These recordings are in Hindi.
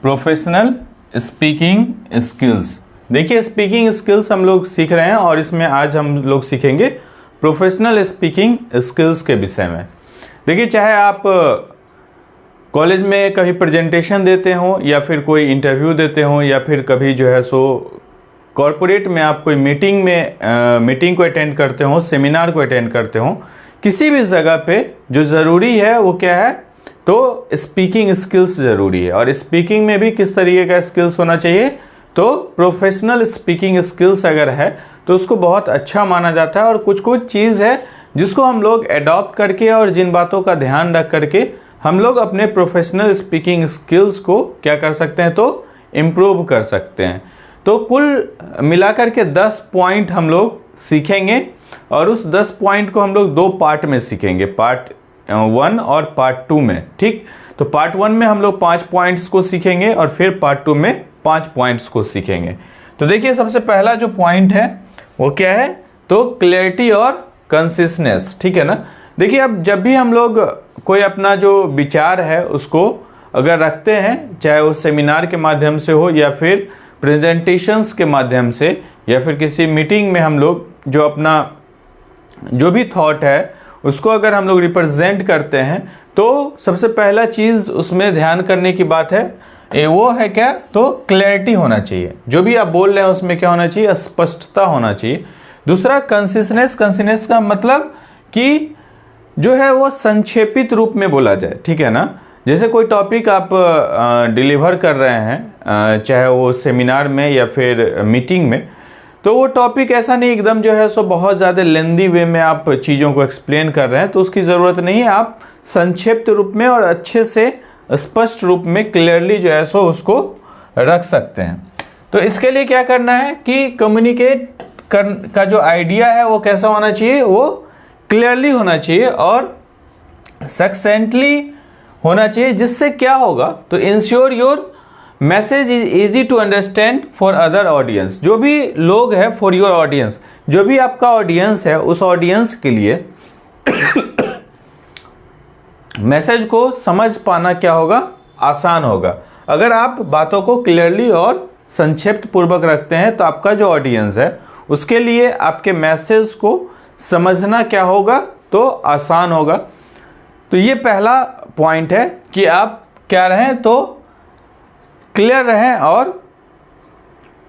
Professional speaking skills. देखिए स्पीकिंग स्किल्स हम लोग सीख रहे हैं और इसमें आज हम लोग सीखेंगे प्रोफेशनल स्पीकिंग स्किल्स के विषय में। देखिए चाहे आप कॉलेज में कभी प्रेजेंटेशन देते हो या फिर कोई इंटरव्यू देते हो या फिर कभी जो है सो कॉरपोरेट में आप कोई मीटिंग को अटेंड करते हो, सेमिनार को अटेंड करते हो, किसी भी जगह पे जो ज़रूरी है वो क्या है, तो स्पीकिंग स्किल्स ज़रूरी है। और स्पीकिंग में भी किस तरीके का स्किल्स होना चाहिए, तो प्रोफेशनल स्पीकिंग स्किल्स अगर है तो उसको बहुत अच्छा माना जाता है। और कुछ कुछ चीज़ है जिसको हम लोग अडॉप्ट करके और जिन बातों का ध्यान रख करके हम लोग अपने प्रोफेशनल स्पीकिंग स्किल्स को क्या कर सकते हैं, तो इम्प्रूव कर सकते हैं। तो कुल मिलाकर के 10 पॉइंट हम लोग सीखेंगे और उस 10 पॉइंट को हम लोग 2 पार्ट में सीखेंगे, पार्ट 1 और पार्ट 2 में। ठीक, तो पार्ट 1 में हम लोग 5 पॉइंट्स को सीखेंगे और फिर पार्ट 2 में 5 पॉइंट्स को सीखेंगे। तो देखिए सबसे पहला जो पॉइंट है वो क्या है, तो क्लैरिटी और कंसिस्टेंस। ठीक है ना। देखिए अब जब भी हम लोग कोई अपना जो विचार है उसको अगर रखते हैं, चाहे वो सेमिनार के माध्यम से हो या फिर प्रेजेंटेशंस के माध्यम से या फिर किसी मीटिंग में हम लोग जो अपना जो भी थॉट है उसको अगर हम लोग रिप्रेजेंट करते हैं, तो सबसे पहला चीज़ उसमें ध्यान करने की बात है वो है क्या, तो क्लैरिटी होना चाहिए। जो भी आप बोल रहे हैं उसमें क्या होना चाहिए, स्पष्टता होना चाहिए। दूसरा कंसिस्टेंस का मतलब कि जो है वो संक्षेपित रूप में बोला जाए। ठीक है ना। जैसे कोई टॉपिक आप डिलीवर कर रहे हैं, चाहे वो सेमिनार में या फिर मीटिंग में, तो वो टॉपिक ऐसा नहीं एकदम जो है सो बहुत ज़्यादा लेंदी वे में आप चीज़ों को एक्सप्लेन कर रहे हैं, तो उसकी ज़रूरत नहीं है। आप संक्षिप्त रूप में और अच्छे से स्पष्ट रूप में क्लियरली जो है सो उसको रख सकते हैं। तो इसके लिए क्या करना है कि कम्युनिकेट का जो आइडिया है वो कैसा होना चाहिए, वो क्लियरली होना चाहिए और सक्सेंटली होना चाहिए। जिससे क्या होगा, तो ensure your message is easy to understand for other audience. जो भी लोग हैं, फॉर योर ऑडियंस, जो भी आपका ऑडियंस है उस ऑडियंस के लिए मैसेज को समझ पाना क्या होगा, आसान होगा। अगर आप बातों को क्लियरली और संक्षिप्त पूर्वक रखते हैं तो आपका जो ऑडियंस है उसके लिए आपके मैसेज को समझना क्या होगा, तो आसान होगा। तो ये पहला पॉइंट है कि आप क्या रहें, तो क्लियर रहें और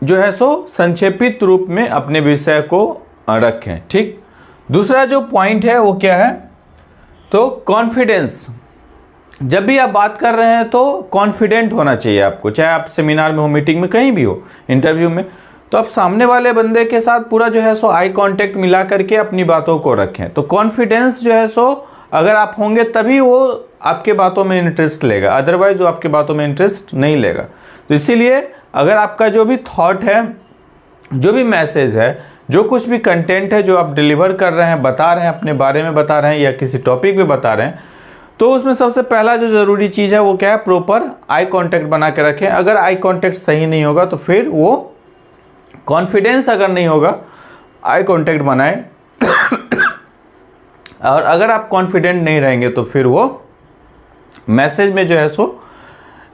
जो है सो संक्षेपित रूप में अपने विषय को रखें। ठीक। दूसरा जो पॉइंट है वो क्या है, तो कॉन्फिडेंस। जब भी आप बात कर रहे हैं तो कॉन्फिडेंट होना चाहिए आपको, चाहे आप सेमिनार में हो, मीटिंग में, कहीं भी हो, इंटरव्यू में, तो आप सामने वाले बंदे के साथ पूरा जो है सो आई कांटेक्ट मिला करके अपनी बातों को रखें। तो कॉन्फिडेंस जो है सो अगर आप होंगे तभी वो आपके बातों में इंटरेस्ट लेगा, अदरवाइज वो आपके बातों में इंटरेस्ट नहीं लेगा। तो इसीलिए अगर आपका जो भी थॉट है, जो भी मैसेज है, जो कुछ भी कंटेंट है जो आप डिलीवर कर रहे हैं, बता रहे हैं, अपने बारे में बता रहे हैं या किसी टॉपिक पे बता रहे हैं, तो उसमें सबसे पहला जो ज़रूरी चीज़ है वो क्या है, प्रॉपर आई कांटेक्ट बना के रखें। अगर आई कांटेक्ट सही नहीं होगा तो फिर वो कॉन्फिडेंस अगर नहीं होगा, आई कांटेक्ट बनाएं और अगर आप कॉन्फिडेंट नहीं रहेंगे तो फिर वो मैसेज में जो है सो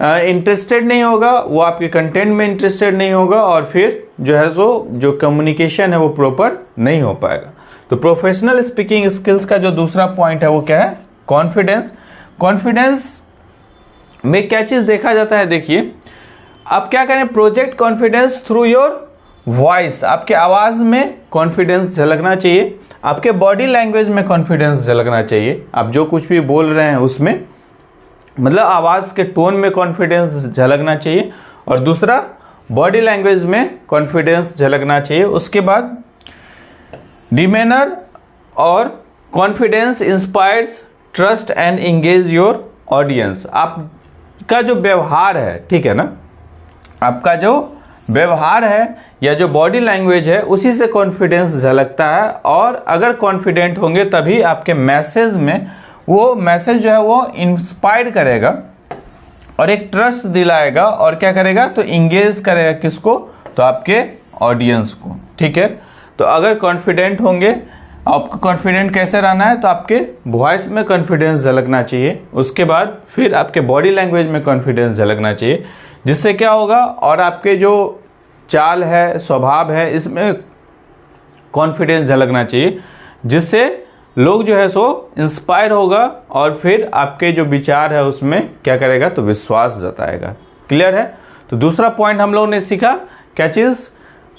इंटरेस्टेड नहीं होगा, वो आपके कंटेंट में इंटरेस्टेड नहीं होगा और फिर जो है सो जो कम्युनिकेशन है वो प्रॉपर नहीं हो पाएगा। तो प्रोफेशनल स्पीकिंग स्किल्स का जो दूसरा पॉइंट है वो क्या है, कॉन्फिडेंस। कॉन्फिडेंस में क्या चीज़ देखा जाता है, देखिए आप क्या करें, project confidence through your voice. आपके आवाज़ में कॉन्फिडेंस झलकना चाहिए, आपके बॉडी लैंग्वेज में कॉन्फिडेंस झलकना चाहिए। आप जो कुछ भी बोल रहे हैं उसमें मतलब आवाज़ के टोन में कॉन्फिडेंस झलकना चाहिए और दूसरा बॉडी लैंग्वेज में कॉन्फिडेंस झलकना चाहिए। उसके बाद डिमेनर और confidence inspires trust and engage your audience. आपका जो व्यवहार है, ठीक है ना, आपका जो व्यवहार है या जो बॉडी लैंग्वेज है उसी से कॉन्फिडेंस झलकता है। और अगर कॉन्फिडेंट होंगे तभी आपके मैसेज में वो मैसेज जो है वो इंस्पायर करेगा और एक ट्रस्ट दिलाएगा और क्या करेगा, तो इंगेज करेगा किसको, तो आपके ऑडियंस को। ठीक है। तो अगर कॉन्फिडेंट होंगे आपको कॉन्फिडेंट कैसे रहना है, तो आपके वॉइस में कॉन्फिडेंस झलकना चाहिए, उसके बाद फिर आपके बॉडी लैंग्वेज में कॉन्फिडेंस झलकना चाहिए, जिससे क्या होगा और आपके जो चाल है, स्वभाव है, इसमें कॉन्फिडेंस झलकना चाहिए, जिससे लोग जो है सो इंस्पायर होगा और फिर आपके जो विचार है उसमें क्या करेगा, तो विश्वास जताएगा। क्लियर है। तो दूसरा पॉइंट हम लोगों ने सीखा क्या चीज़,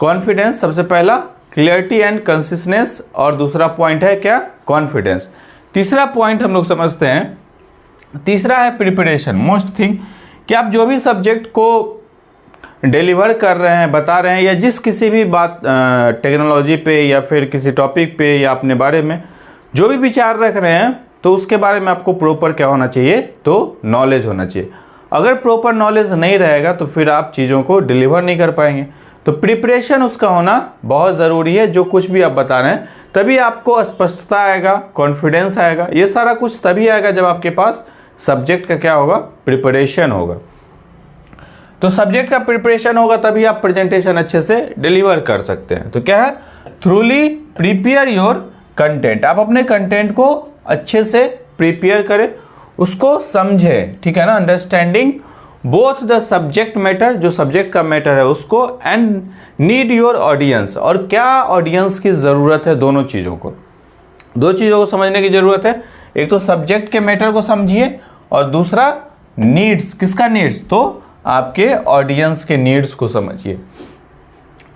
कॉन्फिडेंस। सबसे पहला क्लियरिटी एंड कंसिस्टेंस, और दूसरा पॉइंट है क्या, कॉन्फिडेंस। तीसरा पॉइंट हम लोग समझते हैं, तीसरा है प्रिपरेशन। मोस्ट थिंग कि आप जो भी सब्जेक्ट को डिलीवर कर रहे हैं, बता रहे हैं, या जिस किसी भी बात टेक्नोलॉजी पे या फिर किसी टॉपिक पे या अपने बारे में जो भी विचार रख रहे हैं, तो उसके बारे में आपको प्रॉपर क्या होना चाहिए, तो नॉलेज होना चाहिए। अगर प्रॉपर नॉलेज नहीं रहेगा तो फिर आप चीज़ों को डिलीवर नहीं कर पाएंगे। तो प्रिपरेशन उसका होना बहुत ज़रूरी है। जो कुछ भी आप बता रहे हैं तभी आपको स्पष्टता आएगा, कॉन्फिडेंस आएगा, ये सारा कुछ तभी आएगा जब आपके पास सब्जेक्ट का क्या होगा, प्रिपरेशन होगा। तो सब्जेक्ट का प्रिपरेशन होगा तभी आप प्रेजेंटेशन अच्छे से डिलीवर कर सकते हैं। तो क्या है, थ्रूली प्रिपेयर योर कंटेंट। आप अपने कंटेंट को अच्छे से प्रिपेयर करें, उसको समझें, ठीक है ना, understanding both the subject matter, जो सब्जेक्ट का मैटर है उसको, एंड नीड योर ऑडियंस, और क्या ऑडियंस की ज़रूरत है, दोनों चीज़ों को, दो चीज़ों को समझने की ज़रूरत है। एक तो सब्जेक्ट के मैटर को समझिए और दूसरा नीड्स, किसका नीड्स, तो आपके ऑडियंस के नीड्स को समझिए।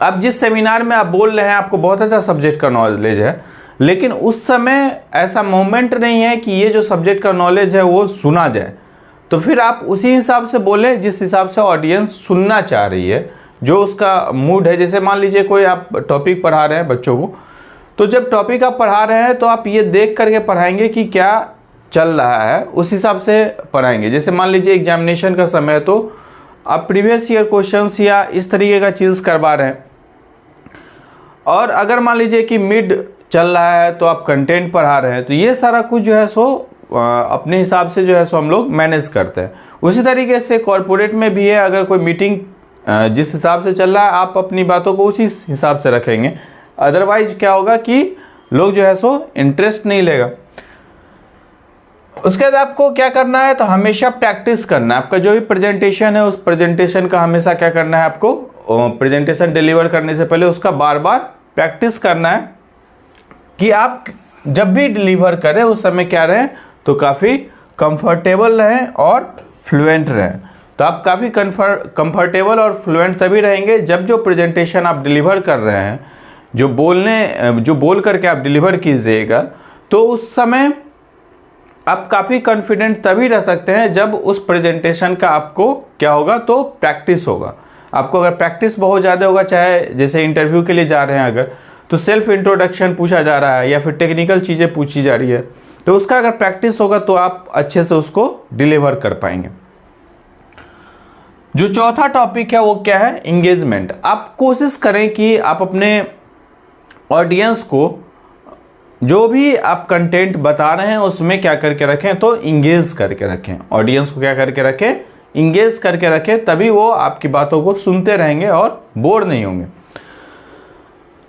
अब जिस सेमिनार में आप बोल रहे हैं आपको बहुत अच्छा सब्जेक्ट का नॉलेज है, लेकिन उस समय ऐसा मोमेंट नहीं है कि ये जो सब्जेक्ट का नॉलेज है वो सुना जाए, तो फिर आप उसी हिसाब से बोले जिस हिसाब से ऑडियंस सुनना चाह रही है, जो उसका मूड है। जैसे मान लीजिए कोई आप टॉपिक पढ़ा रहे हैं बच्चों को, तो जब टॉपिक आप पढ़ा रहे हैं तो आप ये देख करके पढ़ाएंगे कि क्या चल रहा है, उस हिसाब से पढ़ाएंगे। जैसे मान लीजिए एग्जामिनेशन का समय है तो आप प्रीवियस ईयर क्वेश्चंस या इस तरीके का चीज़ करवा रहे हैं, और अगर मान लीजिए कि मिड चल रहा है तो आप कंटेंट पढ़ा रहे हैं, तो ये सारा कुछ जो है सो अपने हिसाब से जो है सो हम लोग मैनेज करते हैं। उसी तरीके से कॉरपोरेट में भी है, अगर कोई मीटिंग जिस हिसाब से चल रहा है आप अपनी बातों को उसी हिसाब से रखेंगे, अदरवाइज क्या होगा कि लोग जो है सो इंटरेस्ट नहीं लेगा। उसके बाद आपको क्या करना है, तो हमेशा प्रैक्टिस करना है। आपका जो भी प्रेजेंटेशन है उस प्रेजेंटेशन का हमेशा क्या करना है, आपको प्रेजेंटेशन डिलीवर करने से पहले उसका बार बार प्रैक्टिस करना है, कि आप जब भी डिलीवर करें उस समय क्या रहें, तो काफ़ी कंफर्टेबल रहें और फ्लुएंट रहें। तो आप काफ़ी कंफर्टेबल और फ्लुएंट तभी रहेंगे जब जो प्रेजेंटेशन आप डिलीवर कर रहे हैं, जो बोल करके आप डिलीवर कीजिएगा, तो उस समय आप काफ़ी कॉन्फिडेंट तभी रह सकते हैं जब उस प्रेजेंटेशन का आपको क्या होगा, तो प्रैक्टिस होगा। आपको अगर प्रैक्टिस बहुत ज़्यादा होगा, चाहे जैसे इंटरव्यू के लिए जा रहे हैं अगर, तो सेल्फ इंट्रोडक्शन पूछा जा रहा है या फिर टेक्निकल चीज़ें पूछी जा रही है, तो उसका अगर प्रैक्टिस होगा तो आप अच्छे से उसको डिलीवर कर पाएंगे। जो चौथा टॉपिक है वो क्या है, इंगेजमेंट। आप कोशिश करें कि आप अपने ऑडियंस को जो भी आप कंटेंट बता रहे हैं उसमें क्या करके रखें, तो इंगेज करके रखें। ऑडियंस को क्या करके रखें, इंगेज करके रखें, तभी वो आपकी बातों को सुनते रहेंगे और बोर नहीं होंगे।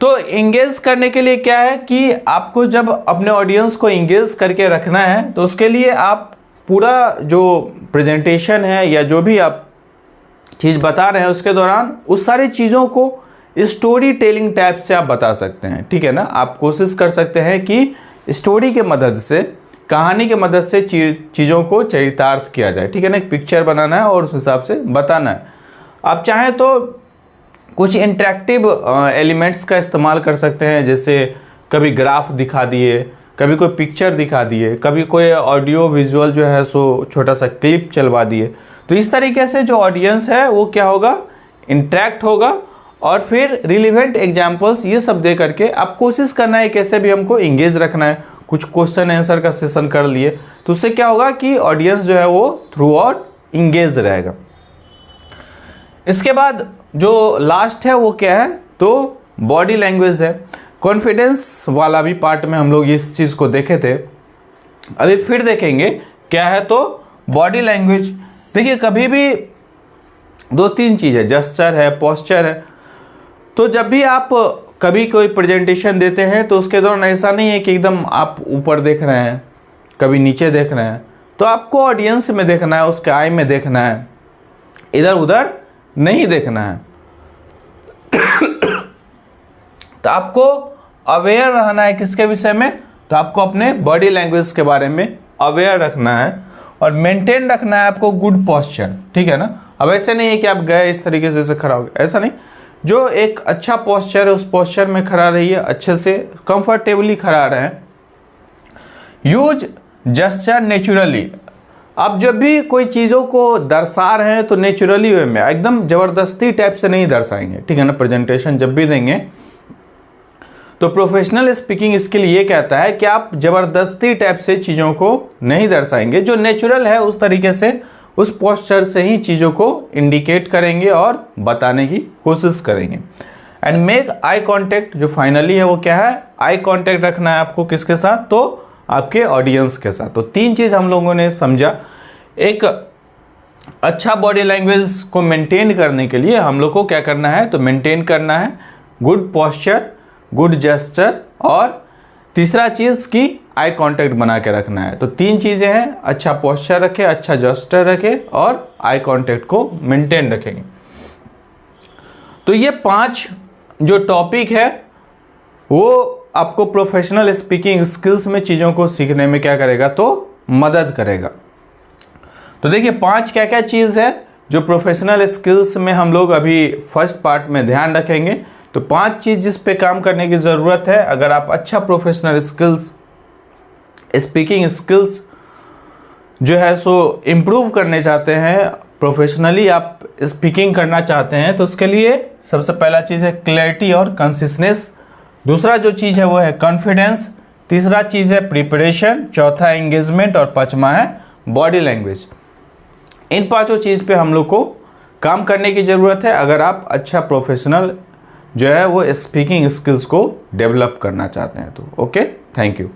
तो इंगेज करने के लिए क्या है कि आपको जब अपने ऑडियंस को इंगेज करके रखना है, तो उसके लिए आप पूरा जो प्रेजेंटेशन है या जो भी आप चीज़ बता रहे हैं उसके दौरान उस सारी चीज़ों को स्टोरी टेलिंग टाइप से आप बता सकते हैं, ठीक है ना। आप कोशिश कर सकते हैं कि स्टोरी के मदद से, कहानी के मदद से चीज़ों को चरितार्थ किया जाए, ठीक है ना। एक पिक्चर बनाना है और उस हिसाब से बताना है। आप चाहें तो कुछ इंटरेक्टिव एलिमेंट्स का इस्तेमाल कर सकते हैं, जैसे कभी ग्राफ दिखा दिए, कभी कोई पिक्चर दिखा दिए, कभी कोई ऑडियो विजुअल जो है सो छोटा सा क्लिप चलवा दिए। तो इस तरीके से जो ऑडियंस है वो क्या होगा, इंटरेक्ट होगा, और फिर रिलेवेंट एग्जाम्पल्स ये सब दे करके आप कोशिश करना है कैसे भी हमको इंगेज रखना है। कुछ क्वेश्चन आंसर का सेशन कर लिए तो उससे क्या होगा कि ऑडियंस जो है वो थ्रू आउट इंगेज रहेगा। इसके बाद जो लास्ट है वो क्या है, तो बॉडी लैंग्वेज है। कॉन्फिडेंस वाला भी पार्ट में हम लोग इस चीज़ को देखे थे, अभी फिर देखेंगे क्या है, तो बॉडी लैंग्वेज। देखिए कभी भी दो तीन चीज़ है, जेस्चर है, पोस्चर है। तो जब भी आप कभी कोई प्रेजेंटेशन देते हैं तो उसके दौरान ऐसा नहीं है कि एकदम आप ऊपर देख रहे हैं, कभी नीचे देख रहे हैं, तो आपको ऑडियंस में देखना है, उसके आई में देखना है, इधर उधर नहीं देखना है। तो आपको अवेयर रहना है किसके विषय में, तो आपको अपने बॉडी लैंग्वेज के बारे में अवेयर रखना है और मेंटेन रखना है आपको गुड पोस्चर, ठीक है ना। अब ऐसे नहीं है कि आप गए इस तरीके से खड़ा हो गए, ऐसा नहीं। जो एक अच्छा पोस्चर है उस पोस्चर में खड़ा रहिए, अच्छे से कंफर्टेबली खड़ा रहें। Use gesture naturally. आप जब भी कोई चीज़ों को दर्शा रहे हैं तो नेचुरली वे में, एकदम ज़बरदस्ती टाइप से नहीं दर्शाएंगे, ठीक है ना। प्रेजेंटेशन जब भी देंगे तो प्रोफेशनल स्पीकिंग स्किल ये कहता है कि आप ज़बरदस्ती टाइप से चीज़ों को नहीं दर्शाएंगे, जो नेचुरल है उस तरीके से, उस पोस्चर से ही चीज़ों को इंडिकेट करेंगे और बताने की कोशिश करेंगे। एंड मेक आई कॉन्टेक्ट, जो फाइनली है वो क्या है, आई कॉन्टेक्ट रखना है आपको किसके साथ, तो आपके ऑडियंस के साथ। तो 3 चीज़ हम लोगों ने समझा। एक अच्छा बॉडी लैंग्वेज को मेंटेन करने के लिए हम लोग को क्या करना है, तो मेंटेन करना है गुड पोस्चर, गुड जेस्चर, और तीसरा चीज़ की आई कांटेक्ट बना के रखना है। तो 3 चीज़ें हैं, अच्छा पोस्चर रखें, अच्छा जेस्चर रखें और आई कांटेक्ट को मेंटेन रखेंगे। तो ये 5 जो टॉपिक है वो आपको प्रोफेशनल स्पीकिंग स्किल्स में चीज़ों को सीखने में क्या करेगा, तो मदद करेगा। तो देखिए 5 क्या क्या चीज़ है जो प्रोफेशनल स्किल्स में हम लोग अभी फर्स्ट पार्ट में ध्यान रखेंगे। तो 5 चीज़ जिस पे काम करने की ज़रूरत है अगर आप अच्छा प्रोफेशनल स्किल्स, स्पीकिंग स्किल्स जो है सो इम्प्रूव करने चाहते हैं, प्रोफेशनली आप स्पीकिंग करना चाहते हैं, तो उसके लिए सबसे पहला चीज़ है क्लैरिटी और कंसिस्टेंस। दूसरा जो चीज़ है वो है कॉन्फिडेंस। तीसरा चीज़ है प्रिपरेशन। चौथा एंगेजमेंट और 5वां है बॉडी लैंग्वेज। इन 5 चीज़ पे हम लोग को काम करने की ज़रूरत है अगर आप अच्छा प्रोफेशनल जो है वो स्पीकिंग स्किल्स को डेवलप करना चाहते हैं। तो ओके, थैंक यू।